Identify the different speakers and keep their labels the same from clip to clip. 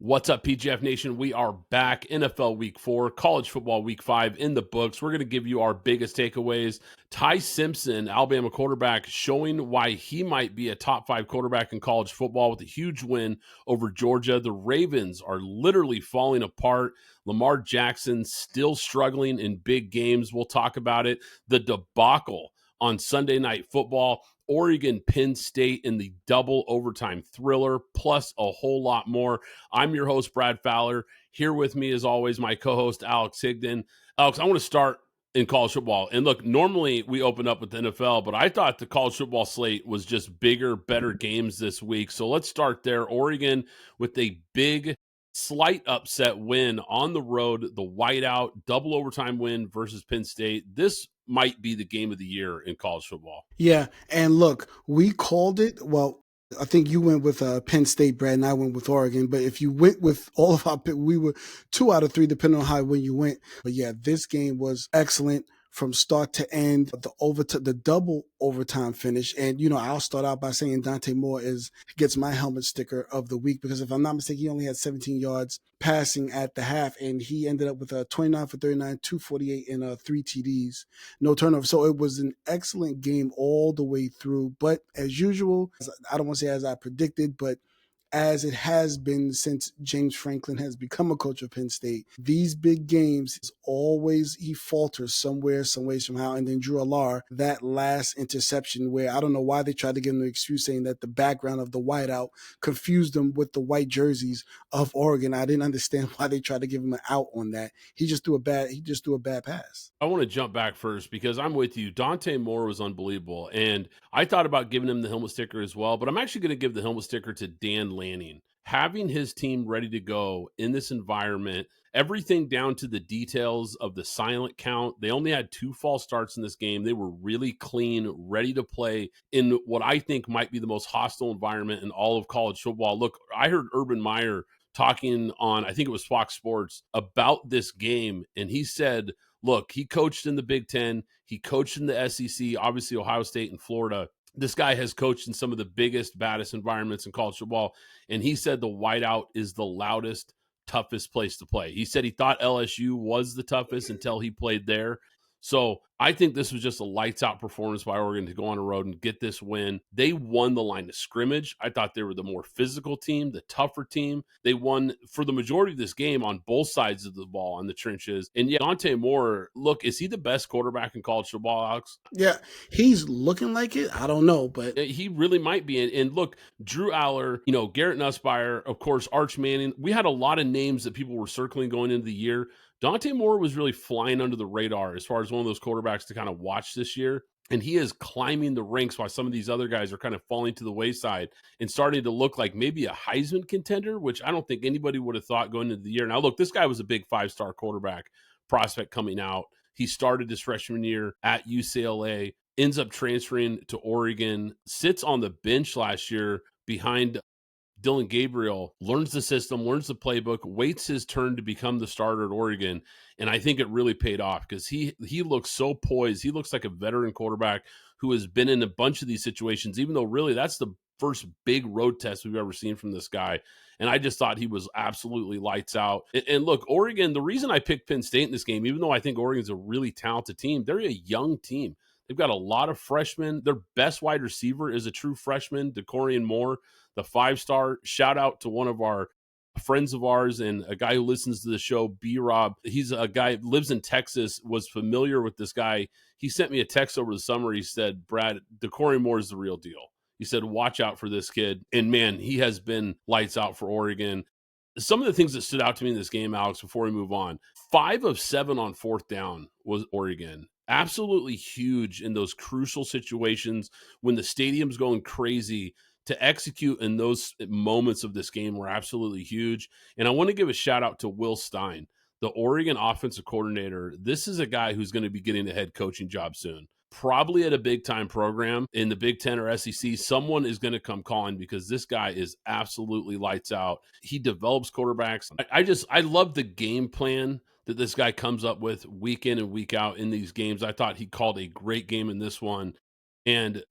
Speaker 1: What's up, PGF Nation? We are back. NFL Week 4, college football Week 5 in the books. We're going to give you our biggest takeaways. Ty Simpson, Alabama quarterback, showing why he might be a top 5 quarterback in college football with a huge win over Georgia. The Ravens are literally falling apart. Lamar Jackson still struggling in big games. We'll talk about it. The debacle on Sunday Night Football. Oregon, Penn State in the double overtime thriller, plus a whole lot more. I'm your host, Brad Fowler. Here with me, as always, my co-host, Alex Higdon. Alex, I want to start in college football. And look, normally we open up with the NFL, but I thought the college football slate was just bigger, better games this week. So let's start there. Oregon with a big, slight upset win on the road, the whiteout, double overtime win versus Penn State. This might be the game of the year in college football.
Speaker 2: Yeah, and look, we called it. Well, I think you went with Penn State, Brad, and I went with Oregon. But if you went with all of our pick, we were 2 out of 3, depending on how when you went. But yeah, this game was excellent from start to end. The double overtime finish, and I'll start out by saying Dante Moore gets my helmet sticker of the week because if I'm not mistaken, he only had 17 yards passing at the half, and he ended up with a 29 for 39, 248, and 3 TDs, no turnover. So it was an excellent game all the way through. But as usual, I don't want to say as I predicted, but as it has been since James Franklin has become a coach of Penn State, these big games, he falters somewhere, some way, somehow. And then Drew Allar, that last interception where I don't know why they tried to give him the excuse saying that the background of the whiteout confused them with the white jerseys of Oregon. I didn't understand why they tried to give him an out on that. He just threw a bad pass.
Speaker 1: I want to jump back first because I'm with you. Dante Moore was unbelievable. And I thought about giving him the helmet sticker as well, but I'm actually going to give the helmet sticker to Dan Lanning. Having his team ready to go in this environment, everything down to the details of the silent count. They only had 2 false starts in this game. They were really clean, ready to play in what I think might be the most hostile environment in all of college football. Look, I heard Urban Meyer talking on, I think it was Fox Sports, about this game, and he said, look, he coached in the Big Ten. He coached in the SEC, obviously Ohio State and Florida. This guy has coached in some of the biggest, baddest environments in college football. And he said the whiteout is the loudest, toughest place to play. He said he thought LSU was the toughest until he played there. So I think this was just a lights out performance by Oregon to go on the road and get this win. They won the line of scrimmage. I thought they were the more physical team, the tougher team. They won for the majority of this game on both sides of the ball in the trenches. And yeah, Dante Moore, look, is he the best quarterback in college football, Alex?
Speaker 2: Yeah, he's looking like it. I don't know, but
Speaker 1: he really might be. And look, Drew Aller, Garrett Nussmeier, of course, Arch Manning. We had a lot of names that people were circling going into the year. Dante Moore was really flying under the radar as far as one of those quarterbacks to kind of watch this year. And he is climbing the ranks while some of these other guys are kind of falling to the wayside and starting to look like maybe a Heisman contender, which I don't think anybody would have thought going into the year. Now, look, this guy was a big 5-star quarterback prospect coming out. He started his freshman year at UCLA, ends up transferring to Oregon, sits on the bench last year behind Dylan Gabriel, learns the system, learns the playbook, waits his turn to become the starter at Oregon. And I think it really paid off because he looks so poised. He looks like a veteran quarterback who has been in a bunch of these situations, even though really that's the first big road test we've ever seen from this guy. And I just thought he was absolutely lights out. And look, Oregon, the reason I picked Penn State in this game, even though I think Oregon's a really talented team, they're a young team. They've got a lot of freshmen. Their best wide receiver is a true freshman, DeCorian Moore, the 5-star. Shout out to one of our friends of ours and a guy who listens to the show, B-Rob. He's a guy who lives in Texas, was familiar with this guy. He sent me a text over the summer. He said, Brad, DeCorian Moore is the real deal. He said, watch out for this kid. And man, he has been lights out for Oregon. Some of the things that stood out to me in this game, Alex, before we move on, 5 of 7 on 4th down was Oregon. Absolutely huge in those crucial situations when the stadium's going crazy. To execute in those moments of this game were absolutely huge. And I want to give a shout out to Will Stein, the Oregon offensive coordinator. This is a guy who's going to be getting a head coaching job soon. Probably at a big time program in the Big Ten or SEC. Someone is going to come calling because this guy is absolutely lights out. He develops quarterbacks. I love the game plan that this guy comes up with week in and week out in these games. I thought he called a great game in this one. And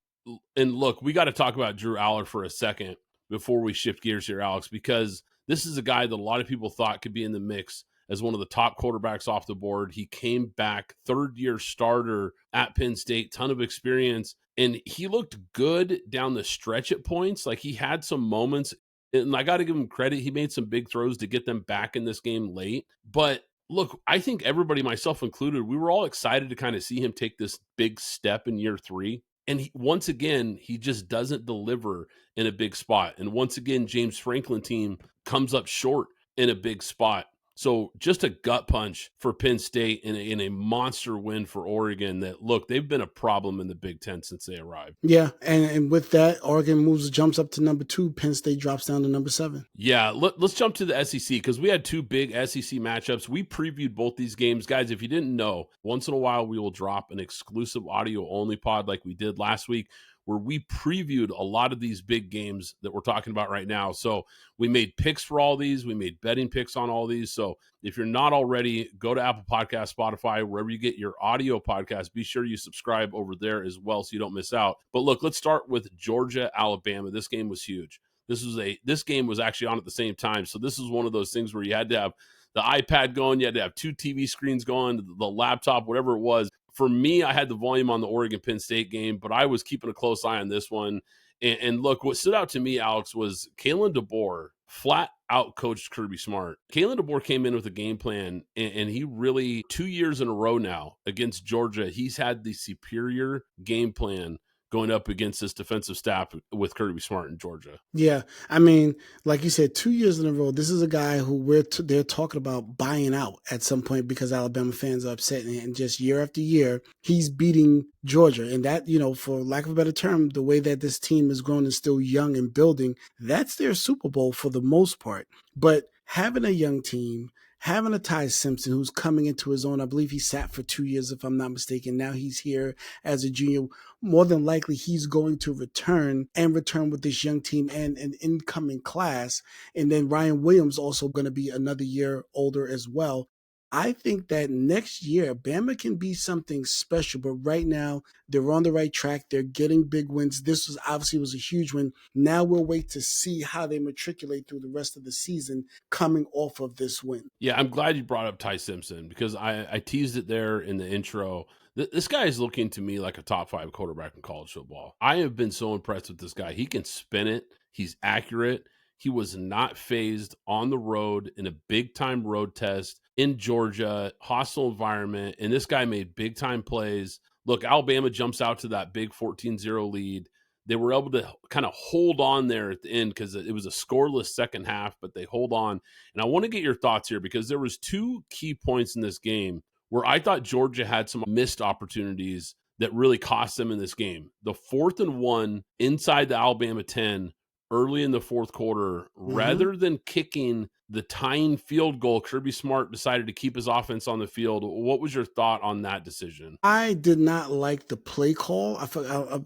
Speaker 1: look, we got to talk about Drew Aller for a second before we shift gears here, Alex, because This is a guy that a lot of people thought could be in the mix as one of the top quarterbacks off the board. He came back, third-year starter at Penn State, ton of experience, and he looked good down the stretch at points. Like, he had some moments, and I got to give him credit. He made some big throws to get them back in this game late. But look, I think everybody, myself included, we were all excited to kind of see him take this big step in year 3. And once again, he just doesn't deliver in a big spot. And once again, James Franklin team comes up short in a big spot. So just a gut punch for Penn State in a monster win for Oregon that, look, they've been a problem in the Big Ten since they arrived.
Speaker 2: Yeah, and with that, Oregon jumps up to number 2. Penn State drops down to number 7.
Speaker 1: Yeah, let's jump to the SEC because we had 2 big SEC matchups. We previewed both these games. Guys, if you didn't know, once in a while we will drop an exclusive audio-only pod like we did last week, where we previewed a lot of these big games that we're talking about right now. So we made picks for all these. We made betting picks on all these. So if you're not already, go to Apple Podcasts, Spotify, wherever you get your audio podcast. Be sure you subscribe over there as well so you don't miss out. But look, let's start with Georgia, Alabama. This game was huge. This game was actually on at the same time. So this is one of those things where you had to have the iPad going, you had to have 2 TV screens going, the laptop, whatever it was. For me, I had the volume on the Oregon-Penn State game, but I was keeping a close eye on this one. And look, what stood out to me, Alex, was Kalen DeBoer flat out coached Kirby Smart. Kalen DeBoer came in with a game plan, and he really, 2 years in a row now against Georgia, he's had the superior game plan going up against this defensive staff with Kirby Smart in Georgia.
Speaker 2: Yeah, I mean, like you said, 2 years in a row. This is a guy who they're talking about buying out at some point because Alabama fans are upset, and just year after year, he's beating Georgia. And that, for lack of a better term, the way that this team is grown and still young and building, that's their Super Bowl for the most part. But having a young team, having a Ty Simpson who's coming into his own, I believe he sat for 2 years, if I'm not mistaken. Now he's here as a junior. More than likely, he's going to return with this young team and an incoming class. And then Ryan Williams also going to be another year older as well. I think that next year, Bama can be something special, but right now they're on the right track. They're getting big wins. This was a huge win. Now we'll wait to see how they matriculate through the rest of the season coming off of this win.
Speaker 1: Yeah, I'm glad you brought up Ty Simpson because I teased it there in the intro. This guy is looking to me like a top 5 quarterback in college football. I have been so impressed with this guy. He can spin it. He's accurate. He was not phased on the road in a big-time road test in Georgia, hostile environment, and this guy made big-time plays. Look, Alabama jumps out to that big 14-0 lead. They were able to kind of hold on there at the end because it was a scoreless second half, but they hold on. And I want to get your thoughts here because there was 2 key points in this game where I thought Georgia had some missed opportunities that really cost them in this game. The 4th and 1 inside the Alabama 10 early in the fourth quarter, rather than kicking the tying field goal, Kirby Smart decided to keep his offense on the field. What was your thought on that decision?
Speaker 2: I did not like the play call. I forgot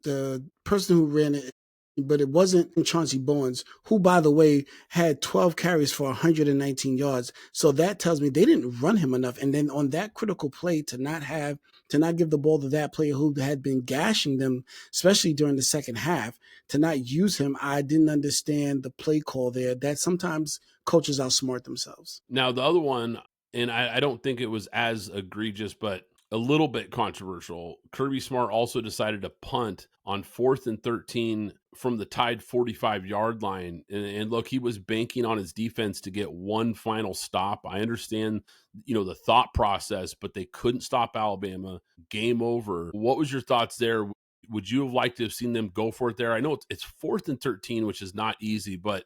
Speaker 2: the person who ran it, but it wasn't Chauncey Bowens, who, by the way, had 12 carries for 119 yards. So that tells me they didn't run him enough. And then on that critical play, to not give the ball to that player who had been gashing them, especially during the second half, to not use him, I didn't understand the play call there. That sometimes coaches outsmart themselves.
Speaker 1: Now, the other one, and I don't think it was as egregious, but a little bit controversial. Kirby Smart also decided to punt on 4th and 13 from the tied 45-yard line. And look, he was banking on his defense to get one final stop. I understand, the thought process, but they couldn't stop Alabama. Game over. What was your thoughts there? Would you have liked to have seen them go for it there? I know it's 4th and 13, which is not easy, but,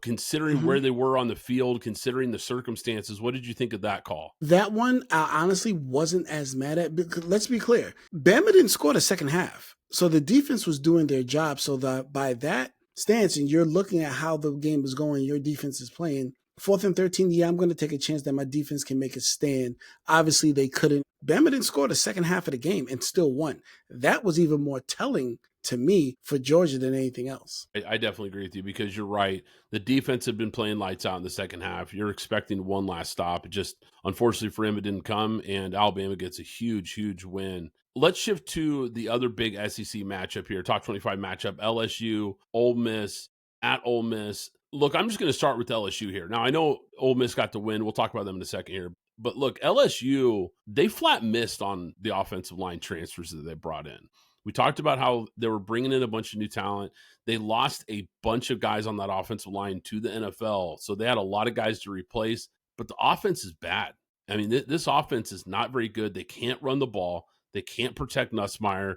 Speaker 1: considering where they were on the field, considering the circumstances, what did you think of that call?
Speaker 2: That one, I honestly wasn't as mad at, because let's be clear. Bama didn't score the second half. So the defense was doing their job. So by that stance, and you're looking at how the game is going, your defense is playing. 4th and 13, yeah, I'm going to take a chance that my defense can make a stand. Obviously, they couldn't. Bama didn't score the second half of the game and still won. That was even more telling to me for Georgia than anything else.
Speaker 1: I definitely agree with you because you're right. The defense had been playing lights out in the second half. You're expecting one last stop. It just, unfortunately for him, it didn't come, and Alabama gets a huge, huge win. Let's shift to the other big SEC matchup here, top 25 matchup, LSU, Ole Miss, at Ole Miss. Look, I'm just going to start with LSU here. Now, I know Ole Miss got the win. We'll talk about them in a second here. But look, LSU, they flat missed on the offensive line transfers that they brought in. We talked about how they were bringing in a bunch of new talent. They lost a bunch of guys on that offensive line to the NFL. So they had a lot of guys to replace, but the offense is bad. I mean, this offense is not very good. They can't run the ball. They can't protect Nussmeier.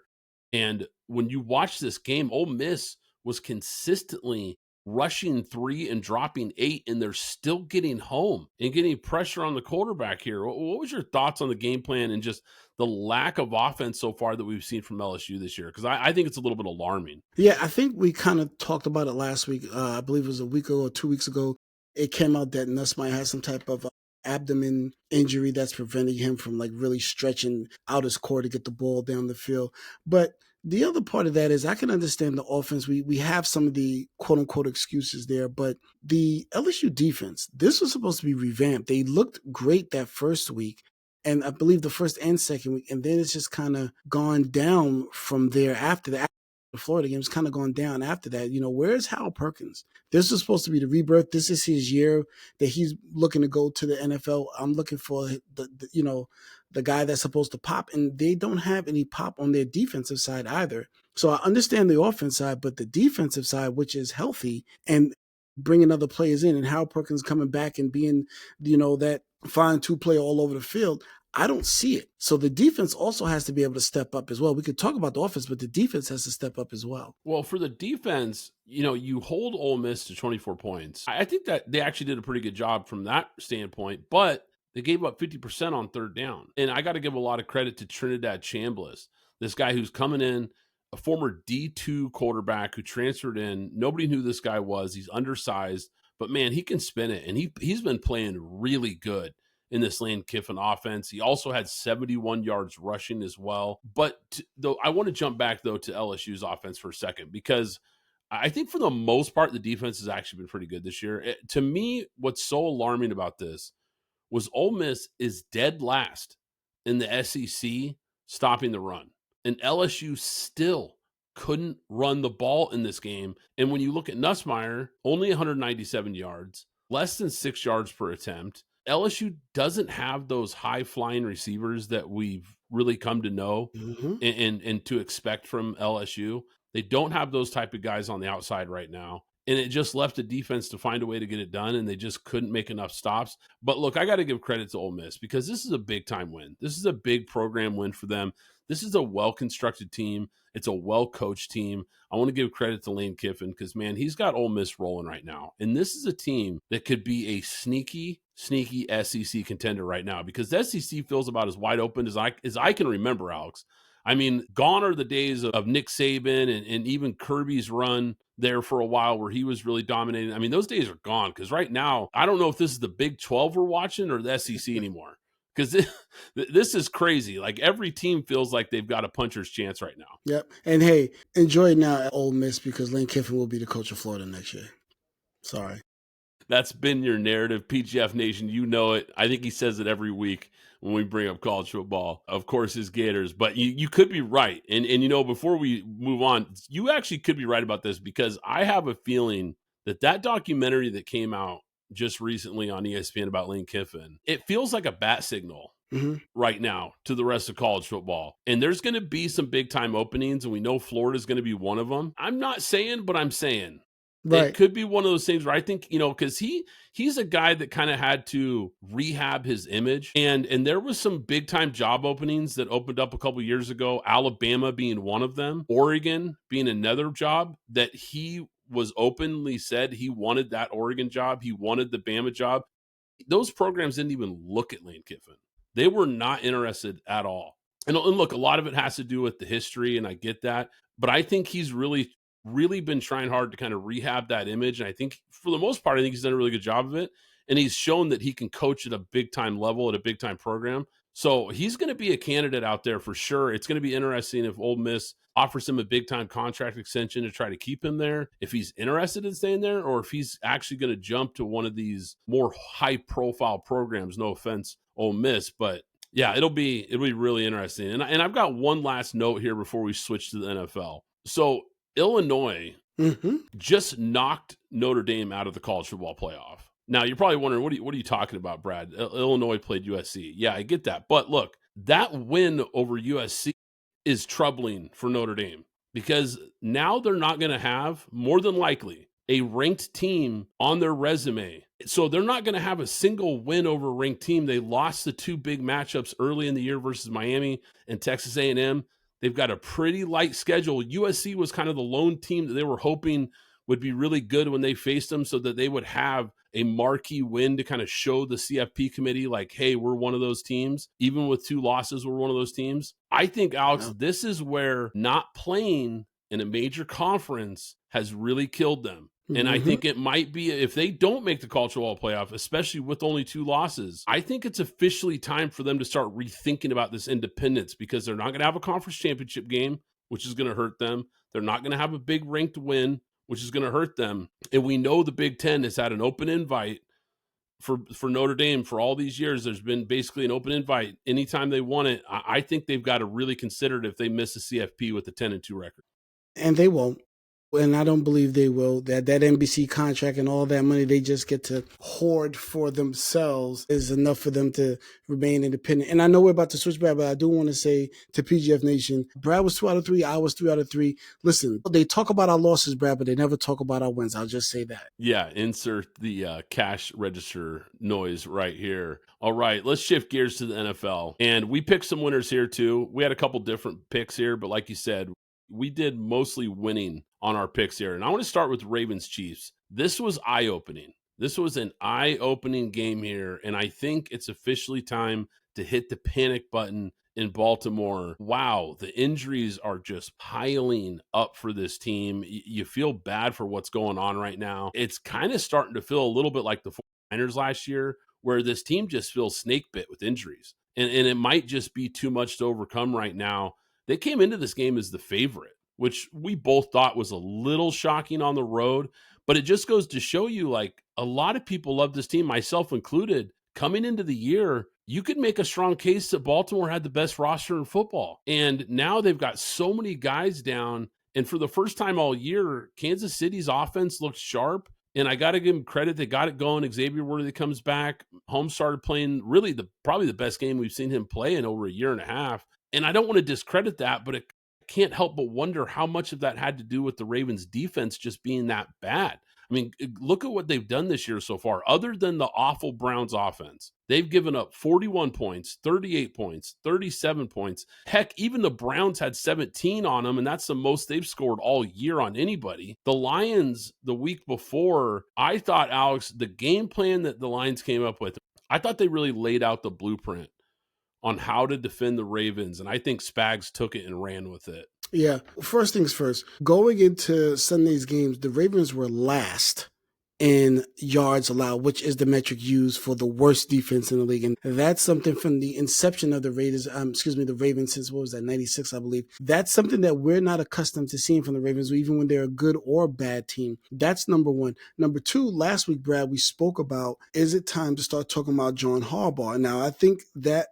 Speaker 1: And when you watch this game, Ole Miss was consistently rushing 3 and dropping 8, and they're still getting home and getting pressure on the quarterback here. What was your thoughts on the game plan and just the lack of offense so far that we've seen from LSU this year? Because I think it's a little bit alarming.
Speaker 2: Yeah, I think we kind of talked about it last week. I believe it was a week ago or 2 weeks ago. It came out that Nussmeier has some type of abdomen injury that's preventing him from like really stretching out his core to get the ball down the field. But the other part of that is I can understand the offense. We have some of the quote unquote excuses there, but the LSU defense, this was supposed to be revamped. They looked great that first week. And I believe the first and second week, and then it's just kind of gone down from there after that. The Florida game has kind of gone down after that. You know, where's Hal Perkins? This is supposed to be the rebirth. This is his year that he's looking to go to the NFL. I'm looking for the guy that's supposed to pop, and they don't have any pop on their defensive side either. So I understand the offense side, but the defensive side, which is healthy and bringing other players in, and Hal Perkins coming back and being, that fine two player all over the field, I don't see it. So the defense also has to be able to step up as well. We could talk about the offense, but the defense has to step up as well.
Speaker 1: Well, for the defense, you hold Ole Miss to 24 points. I think that they actually did a pretty good job from that standpoint, but they gave up 50% on third down. And I got to give a lot of credit to Trinidad Chambliss, this guy who's coming in, a former D2 quarterback who transferred in. Nobody knew this guy was. He's undersized, but man, he can spin it. And he's been playing really good in this Lane Kiffin offense. He also had 71 yards rushing as well. But though I want to jump back though to LSU's offense for a second, because I think for the most part, the defense has actually been pretty good this year. To me, what's so alarming about this was Ole Miss is dead last in the SEC stopping the run. And LSU still couldn't run the ball in this game. And when you look at Nussmeier, only 197 yards, less than 6 yards per attempt. LSU doesn't have those high-flying receivers that we've really come to know and to expect from LSU. They don't have those type of guys on the outside right now. And it just left the defense to find a way to get it done, and they just couldn't make enough stops. But look, I got to give credit to Ole Miss because this is a big-time win. This is a big program win for them. This is a well-constructed team. It's a well-coached team. I want to give credit to Lane Kiffin because, man, he's got Ole Miss rolling right now. And this is a team that could be a sneaky SEC contender right now because the SEC feels about as wide open as I can remember, Alex. I mean, gone are the days of Nick Saban and even Kirby's run there for a while where he was really dominating. I mean, those days are gone because right now, I don't know if this is the Big 12 we're watching or the SEC anymore because this is crazy. Like every team feels like they've got a puncher's chance right now.
Speaker 2: Yep. And hey, enjoy it now at Ole Miss because Lane Kiffin will be the coach of Florida next year. Sorry.
Speaker 1: That's been your narrative, PGF Nation. You know it. I think he says it every week when we bring up college football. Of course, his Gators. But you could be right. And before we move on, you actually could be right about this because I have a feeling that documentary that came out just recently on ESPN about Lane Kiffin, it feels like a bat signal right now to the rest of college football. And there's going to be some big-time openings, and we know Florida's going to be one of them. I'm not saying, but I'm saying. Right. It could be one of those things where I think, because he's a guy that kind of had to rehab his image. And there was some big time job openings that opened up a couple years ago, Alabama being one of them, Oregon being another job that he was openly said he wanted that Oregon job. He wanted the Bama job. Those programs didn't even look at Lane Kiffin. They were not interested at all. And look, a lot of it has to do with the history, and I get that. But I think he's really been trying hard to kind of rehab that image. And I think for the most part, I think he's done a really good job of it. And he's shown that he can coach at a big time level at a big time program. So he's going to be a candidate out there for sure. It's going to be interesting if Ole Miss offers him a big time contract extension to try to keep him there, if he's interested in staying there, or if he's actually going to jump to one of these more high profile programs. No offense, Ole Miss, but yeah, it'll be really interesting. And I've got one last note here before we switch to the NFL. So Illinois
Speaker 2: Mm-hmm.
Speaker 1: just knocked Notre Dame out of the college football playoff. Now, you're probably wondering, what are you talking about, Brad? Illinois played USC. Yeah, I get that. But look, that win over USC is troubling for Notre Dame because now they're not going to have, more than likely, a ranked team on their resume. So they're not going to have a single win over a ranked team. They lost the two big matchups early in the year versus Miami and Texas A&M. They've got a pretty light schedule. USC was kind of the lone team that they were hoping would be really good when they faced them so that they would have a marquee win to kind of show the CFP committee like, hey, we're one of those teams. Even with 2 losses, we're one of those teams. I think, Alex, this is where not playing in a major conference has really killed them. And I think it might be, if they don't make the college football playoff, especially with only 2 losses, I think it's officially time for them to start rethinking about this independence because they're not going to have a conference championship game, which is going to hurt them. They're not going to have a big ranked win, which is going to hurt them. And we know the Big Ten has had an open invite for Notre Dame for all these years. There's been basically an open invite anytime they want it. I think they've got to really consider it if they miss the CFP with the 10-2 record.
Speaker 2: And they won't. And I don't believe they will. That NBC contract and all that money they just get to hoard for themselves is enough for them to remain independent. And I know we're about to switch back, but I do want to say to PGF Nation, Brad was 2 out of 3. I was 3 out of 3. Listen, they talk about our losses, Brad, but they never talk about our wins. I'll just say that.
Speaker 1: Yeah, insert the cash register noise right here. All right, let's shift gears to the NFL. And we picked some winners here too. We had a couple different picks here, but like you said, we did mostly winning on our picks here. And I want to start with Ravens Chiefs. This was eye-opening. This was an eye-opening game here, and I think it's officially time to hit the panic button in Baltimore. Wow, the injuries are just piling up for this team. You feel bad for what's going on right now. It's kind of starting to feel a little bit like the 49ers last year, where this team just feels snake bit with injuries. And it might just be too much to overcome right now. They came into this game as the favorite, which we both thought was a little shocking on the road, but it just goes to show you, like, a lot of people love this team, myself included. Coming into the year, you could make a strong case that Baltimore had the best roster in football. And now they've got so many guys down. And for the first time all year, Kansas City's offense looks sharp. And I got to give them credit. They got it going. Xavier Worthy comes back. Holmes started playing really probably the best game we've seen him play in over a year and a half. And I don't want to discredit that, but it can't help but wonder how much of that had to do with the Ravens defense just being that bad. I mean, look at what they've done this year so far. Other than the awful Browns offense, they've given up 41 points, 38 points, 37 points. Heck, even the Browns had 17 on them, and that's the most they've scored all year on anybody. The Lions, the week before, I thought, Alex, the game plan that the Lions came up with, I thought they really laid out the blueprint on how to defend the Ravens, and I think Spags took it and ran with it.
Speaker 2: Yeah. First things first, going into Sunday's games, the Ravens were last in yards allowed, which is the metric used for the worst defense in the league. And that's something from the inception of the Ravens since, 96, I believe. That's something that we're not accustomed to seeing from the Ravens, even when they're a good or bad team. That's number one. Number two, last week, Brad, we spoke about, is it time to start talking about John Harbaugh? Now, I think that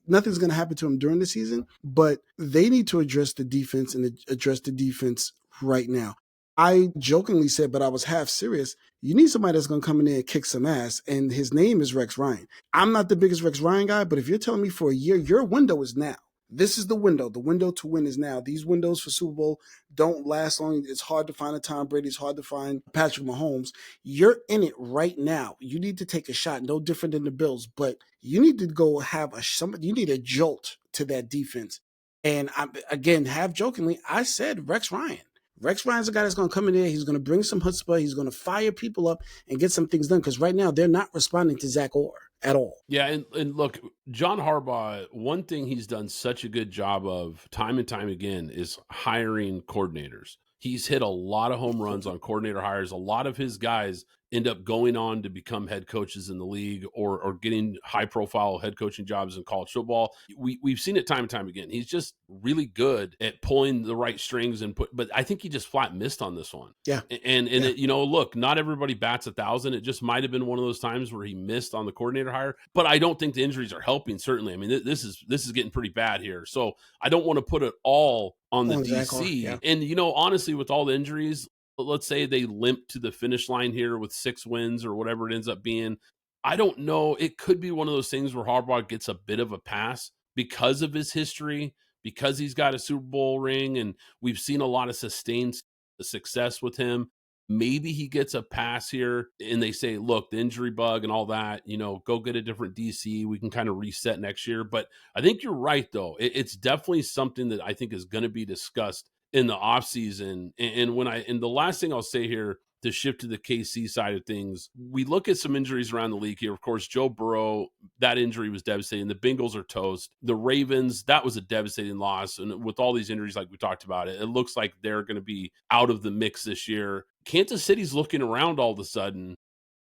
Speaker 2: nothing's going to happen to him during the season, but they need to address the defense and address the defense right now. I jokingly said, but I was half serious, you need somebody that's going to come in there and kick some ass, and his name is Rex Ryan. I'm not the biggest Rex Ryan guy, but if you're telling me for a year, your window is now. This is the window. The window to win is now. These windows for Super Bowl don't last long. It's hard to find a Tom Brady. It's hard to find Patrick Mahomes. You're in it right now. You need to take a shot, no different than the Bills, but you need to go have you need a jolt to that defense. And again, half jokingly, I said Rex Ryan. Rex Ryan's a guy that's going to come in there. He's going to bring some chutzpah. He's going to fire people up and get some things done, because right now they're not responding to Zach Orr at all.
Speaker 1: Yeah, and look, John Harbaugh, one thing he's done such a good job of time and time again is hiring coordinators. He's hit a lot of home runs on coordinator hires. A lot of his guys end up going on to become head coaches in the league or getting high-profile head coaching jobs in college football. We've seen it time and time again. He's just really good at pulling the right strings but I think he just flat missed on this one.
Speaker 2: Yeah.
Speaker 1: And yeah. It, look, not everybody bats 1,000. It just might have been one of those times where he missed on the coordinator hire. But I don't think the injuries are helping, certainly. I mean, this is getting pretty bad here. So I don't want to put it all on the DC. Yeah. And, honestly, with all the injuries, let's say they limp to the finish line here with 6 wins or whatever it ends up being. I don't know. It could be one of those things where Harbaugh gets a bit of a pass because of his history, because he's got a Super Bowl ring, and we've seen a lot of sustained success with him. Maybe he gets a pass here and they say, look, the injury bug and all that, go get a different DC. We can kind of reset next year. But I think you're right, though. It's definitely something that I think is going to be discussed in the offseason. And the last thing I'll say here to shift to the KC side of things, we look at some injuries around the league here. Of course, Joe Burrow, that injury was devastating. The Bengals are toast. The Ravens, that was a devastating loss. And with all these injuries, like we talked about, it looks like they're going to be out of the mix this year. Kansas City's looking around all of a sudden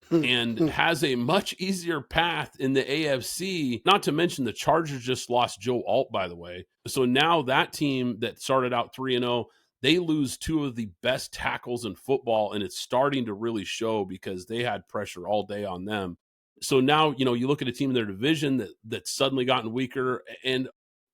Speaker 1: and has a much easier path in the AFC. Not to mention the Chargers just lost Joe Alt, by the way. So now that team that started out 3-0, they lose 2 of the best tackles in football, and it's starting to really show because they had pressure all day on them. So now, you look at a team in their division that's suddenly gotten weaker, and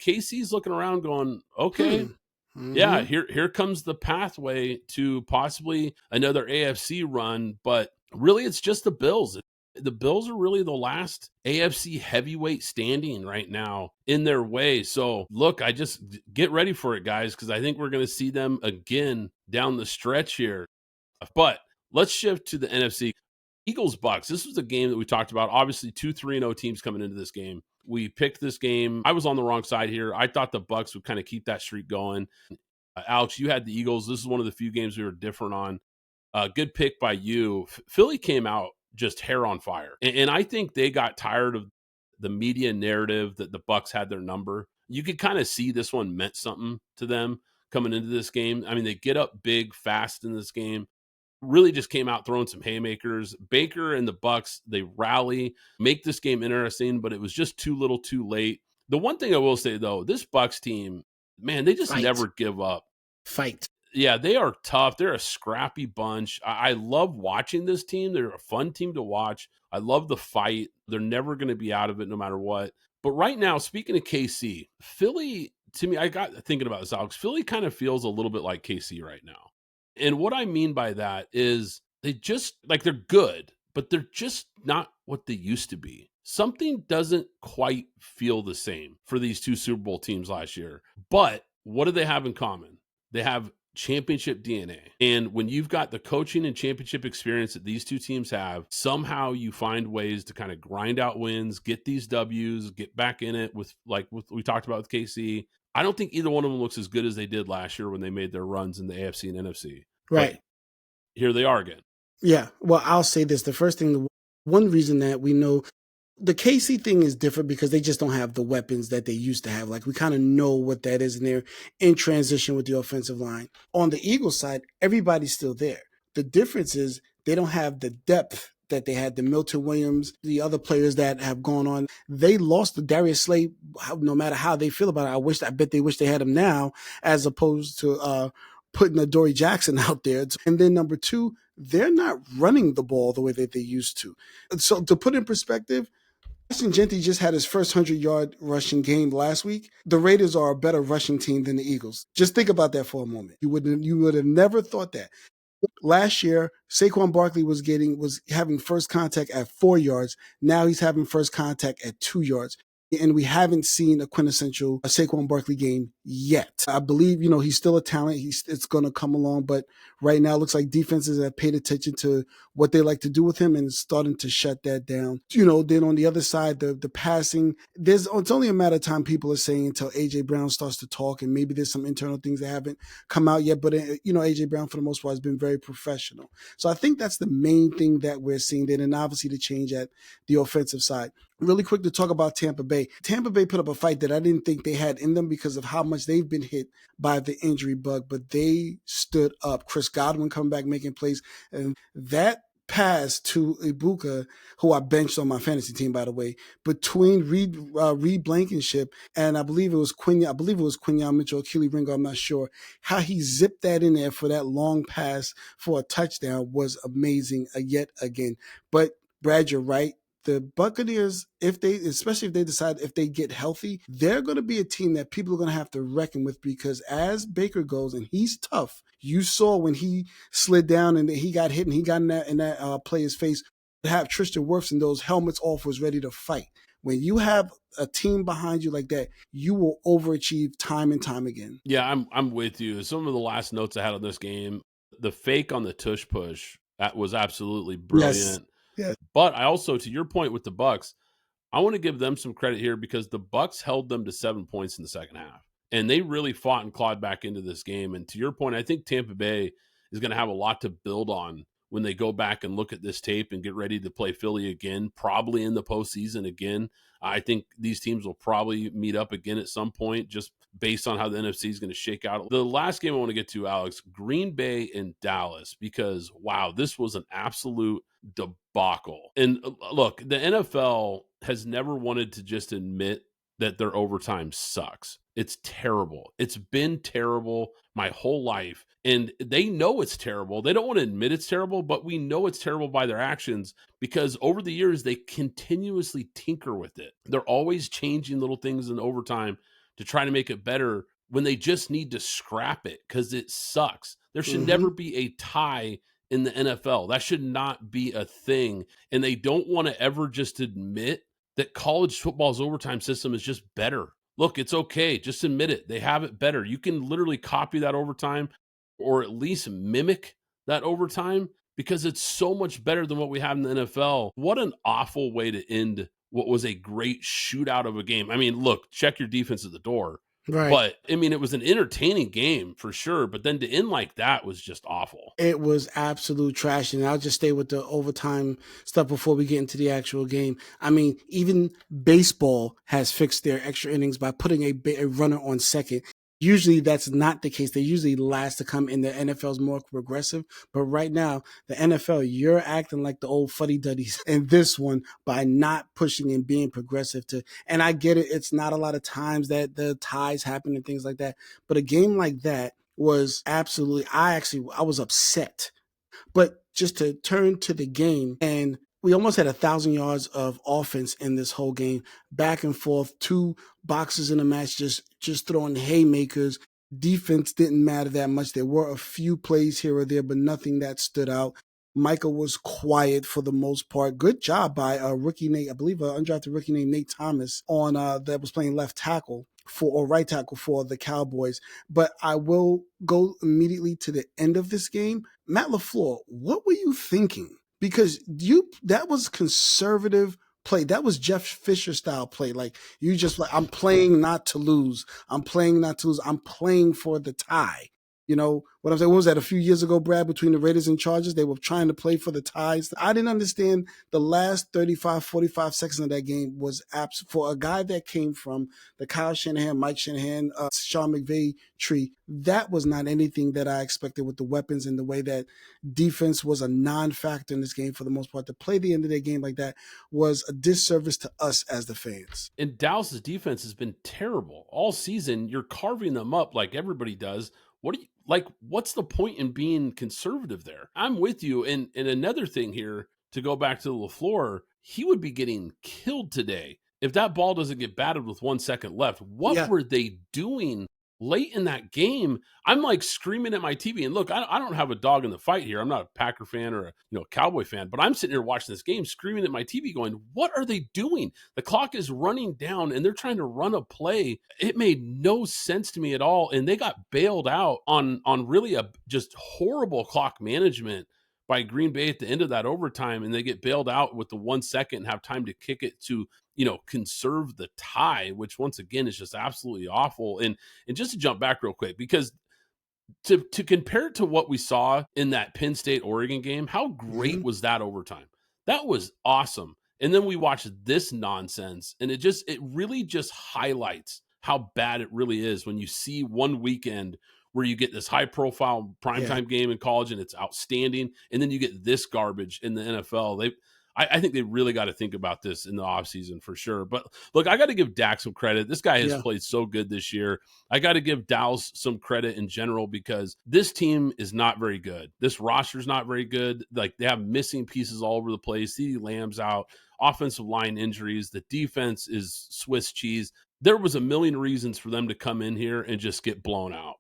Speaker 1: KC's looking around going, okay, yeah, here comes the pathway to possibly another AFC run, but really it's just the Bills. The Bills are really the last AFC heavyweight standing right now in their way. So look, I just get ready for it, guys, because I think we're going to see them again down the stretch here. But let's shift to the NFC. Eagles Bucks. This was a game that we talked about. Obviously, 2 3-0 teams coming into this game. We picked this game. I was on the wrong side here. I thought the Bucks would kind of keep that streak going. Alex, you had the Eagles. This is one of the few games we were different on. Good pick by you. Philly came out just hair on fire. And I think they got tired of the media narrative that the Bucks had their number. You could kind of see this one meant something to them coming into this game. I mean, they get up big, fast in this game. Really just came out throwing some haymakers. Baker and the Bucks, they rally, make this game interesting, but it was just too little too late. The one thing I will say, though, this Bucks team, man, they just never give up.
Speaker 3: Fight.
Speaker 1: Yeah, they are tough. They're a scrappy bunch. I love watching this team. They're a fun team to watch. I love the fight. They're never going to be out of it no matter what. But right now, speaking of KC, Philly, to me, I got thinking about this, Alex. Philly kind of feels a little bit like KC right now. And what I mean by that is they just, like, they're good, but they're just not what they used to be. Something doesn't quite feel the same for these 2 Super Bowl teams last year. But what do they have in common? They have championship DNA. And when you've got the coaching and championship experience that these 2 teams have, somehow you find ways to kind of grind out wins, get these W's, get back in it with we talked about with KC. I don't think either one of them looks as good as they did last year when they made their runs in the AFC and NFC.
Speaker 3: Right.
Speaker 1: But here they are again.
Speaker 2: Yeah. Well, I'll say this. The first thing, one reason that we know the KC thing is different because they just don't have the weapons that they used to have. Like, we kind of know what that is, and they're in transition with the offensive line. On the Eagles side, everybody's still there. The difference is they don't have the depth that they had. The Milton Williams, the other players that have gone on, they lost the Darius Slay. No matter how they feel about it, I bet they wish they had him now, as opposed to putting a Dory Jackson out there. And then number 2, they're not running the ball the way that they used to. So to put in perspective, Justin Gentry just had his first 100-yard rushing game last week. The Raiders are a better rushing team than the Eagles. Just think about that for a moment. You would have never thought that. Last year, Saquon Barkley was having first contact at 4 yards. Now he's having first contact at 2 yards. And we haven't seen a quintessential Saquon Barkley game yet. I believe, he's still a talent. It's going to come along. But right now, it looks like defenses have paid attention to what they like to do with him and starting to shut that down. Then on the other side, the passing, it's only a matter of time, people are saying, until A.J. Brown starts to talk. And maybe there's some internal things that haven't come out yet. But, A.J. Brown, for the most part, has been very professional. So I think that's the main thing that we're seeing there. And obviously the change at the offensive side. Really quick to talk about Tampa Bay. Tampa Bay put up a fight that I didn't think they had in them because of how much they've been hit by the injury bug, but they stood up. Chris Godwin coming back, making plays. And that pass to Ibuka, who I benched on my fantasy team, by the way, between Reed Blankenship and I believe it was Quinyon Mitchell, Keely Ringo, I'm not sure. How he zipped that in there for that long pass for a touchdown was amazing yet again. But Brad, you're right. the Buccaneers, especially if they decide if they get healthy, they're going to be a team that people are going to have to reckon with, because as Baker goes, and he's tough. You saw when he slid down and he got hit and he got in that player's face, to have Tristan Wirfs and those helmets off was ready to fight. When you have a team behind you like that, you will overachieve time and time again.
Speaker 1: Yeah, I'm with you. Some of the last notes I had on this game, the fake on the tush push, that was absolutely
Speaker 2: Yes.
Speaker 1: brilliant.
Speaker 2: Yes.
Speaker 1: But I also, to your point with the Bucks, I want to give them some credit here because the Bucks held them to 7 points in the second half. And they really fought and clawed back into this game. And to your point, I think Tampa Bay is going to have a lot to build on when they go back and look at this tape and get ready to play Philly again, probably in the postseason again. I think these teams will probably meet up again at some point, just based on how the NFC is going to shake out. The last game I want to get to, Alex, Green Bay and Dallas, because wow, this was an absolute debacle. And look, the NFL has never wanted to just admit that their overtime sucks. It's terrible. It's been terrible my whole life. And they know it's terrible. They don't want to admit it's terrible, but we know it's terrible by their actions because over the years, they continuously tinker with it. They're always changing little things in overtime to try to make it better when they just need to scrap it because it sucks. There should never be a tie in the NFL. That should not be a thing. And they don't want to ever just admit that college football's overtime system is just better. Look, it's okay. Just admit it. They have it better. You can literally copy that overtime or at least mimic that overtime because it's so much better than what we have in the NFL. What an awful way to end what was a great shootout of a game. I mean, look, check your defense at the door.
Speaker 2: Right.
Speaker 1: But, I mean, it was an entertaining game for sure. But then to end like that was just awful.
Speaker 2: It was absolute trash. And I'll just stay with the overtime stuff before we get into the actual game. I mean, even baseball has fixed their extra innings by putting a runner on second. Usually that's not the case. They usually last to come in. The NFL's more progressive. But right now, the NFL, you're acting like the old fuddy-duddies in this one by not pushing and being progressive and I get it. It's not a lot of times that the ties happen and things like that. But a game like that was absolutely, I was upset. But just to turn to the game, and we almost had 1,000 yards of offense in this whole game, back and forth, two boxes in a match, just throwing haymakers. Defense didn't matter that much. There were a few plays here or there, but nothing that stood out. Michael was quiet for the most part. Good job by rookie Nate, I believe undrafted rookie named Nate Thomas on that was playing left tackle or right tackle for the Cowboys. But I will go immediately to the end of this game. Matt LaFleur, what were you thinking? Because that was conservative play. That was Jeff Fisher style play. Like you just like, I'm playing not to lose. I'm playing not to lose. I'm playing for the tie. You know what I'm saying? What was that a few years ago, Brad, between the Raiders and Chargers? They were trying to play for the ties. I didn't understand the last 35, 45 seconds of that game was for a guy that came from the Kyle Shanahan, Mike Shanahan, Sean McVay tree. That was not anything that I expected with the weapons and the way that defense was a non-factor in this game for the most part. To play the end of their game like that was a disservice to us as the fans.
Speaker 1: And Dallas's defense has been terrible all season. You're carving them up like everybody does. What's the point in being conservative there? I'm with you. And another thing here, to go back to LaFleur, he would be getting killed today if that ball doesn't get batted with 1 second left. What were they doing late in that game? I'm like screaming at my TV. And look, I don't have a dog in the fight here. I'm not a Packer fan or a Cowboy fan, but I'm sitting here watching this game, screaming at my TV going, what are they doing? The clock is running down and they're trying to run a play. It made no sense to me at all. And they got bailed out on really a just horrible clock management by Green Bay at the end of that overtime. And they get bailed out with the 1 second and have time to kick it to conserve the tie, which once again is just absolutely awful. And just to jump back real quick, because to compare it to what we saw in that Penn State Oregon game, how great was that overtime? That was awesome. And then we watched this nonsense, and it really just highlights how bad it really is when you see one weekend where you get this high profile primetime game in college and it's outstanding, and then you get this garbage in the NFL. I think they really got to think about this in the offseason for sure. But look, I got to give Dak some credit. This guy has
Speaker 2: Yeah.
Speaker 1: played so good this year. I got to give Dallas some credit in general because this team is not very good. This roster's not very good. Like, they have missing pieces all over the place. CeeDee Lamb's out, offensive line injuries. The defense is Swiss cheese. There was a million reasons for them to come in here and just get blown out.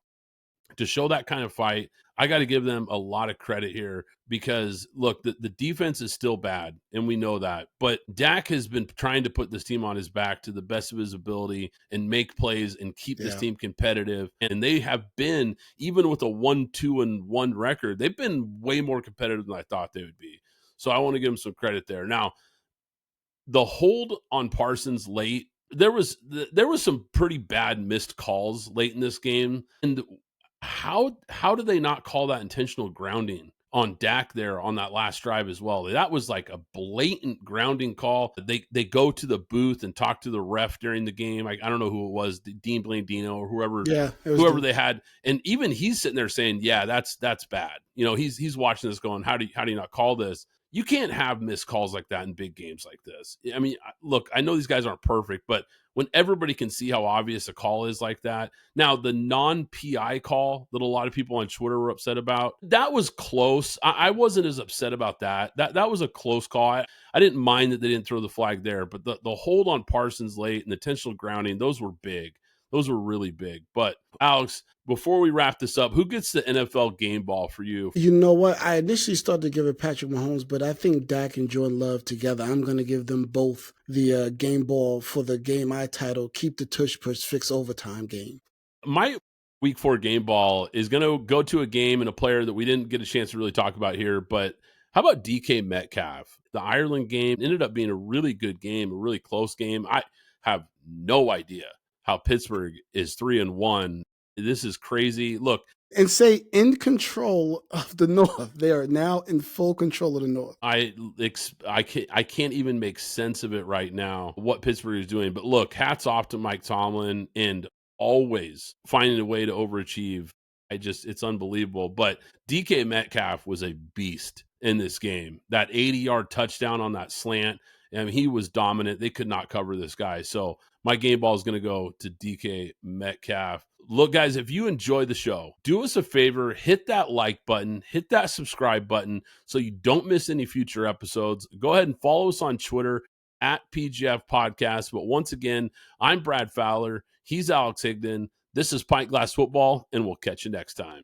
Speaker 1: To show that kind of fight, I got to give them a lot of credit here because, look, the defense is still bad, and we know that. But Dak has been trying to put this team on his back to the best of his ability and make plays and keep this team competitive. And they have been, even with a 1-2-1 record, they've been way more competitive than I thought they would be. So I want to give them some credit there. Now, the hold on Parsons late, there was some pretty bad missed calls late in this game. And how did they not call that intentional grounding on Dak there on that last drive as well? That was like a blatant grounding call. They go to the booth and talk to the ref during the game. I don't know who it was, Dean Blandino or whoever they had, and even he's sitting there saying, "Yeah, that's bad." He's watching this going, "How do you not call this?" You can't have missed calls like that in big games like this. I mean, look, I know these guys aren't perfect, but when everybody can see how obvious a call is like that. Now, the non-PI call that a lot of people on Twitter were upset about, that was close. I wasn't as upset about that. That was a close call. I didn't mind that they didn't throw the flag there, but the hold on Parsons late and the intentional grounding, those were big. Those were really big. But Alex, before we wrap this up, who gets the NFL game ball for you?
Speaker 2: You know what? I initially started to give it Patrick Mahomes, but I think Dak and Jordan Love together, I'm going to give them both the game ball for the game I titled Keep the Tush Push Fix Overtime game.
Speaker 1: My week 4 game ball is going to go to a game and a player that we didn't get a chance to really talk about here, but how about DK Metcalf? The Ireland game ended up being a really good game, a really close game. I have no idea how Pittsburgh is 3-1. This is crazy. Look,
Speaker 2: and say in control of the North. They are now in full control of the North.
Speaker 1: I can't even make sense of it right now, what Pittsburgh is doing. But look, hats off to Mike Tomlin and always finding a way to overachieve. It's unbelievable. But DK Metcalf was a beast in this game. That 80-yard touchdown on that slant, and he was dominant. They could not cover this guy. So my game ball is going to go to DK Metcalf. Look, guys, if you enjoy the show, do us a favor, hit that like button, hit that subscribe button so you don't miss any future episodes. Go ahead and follow us on Twitter at PGF Podcast. But once again, I'm Brad Fowler. He's Alex Higdon. This is Pint Glass Football, and we'll catch you next time.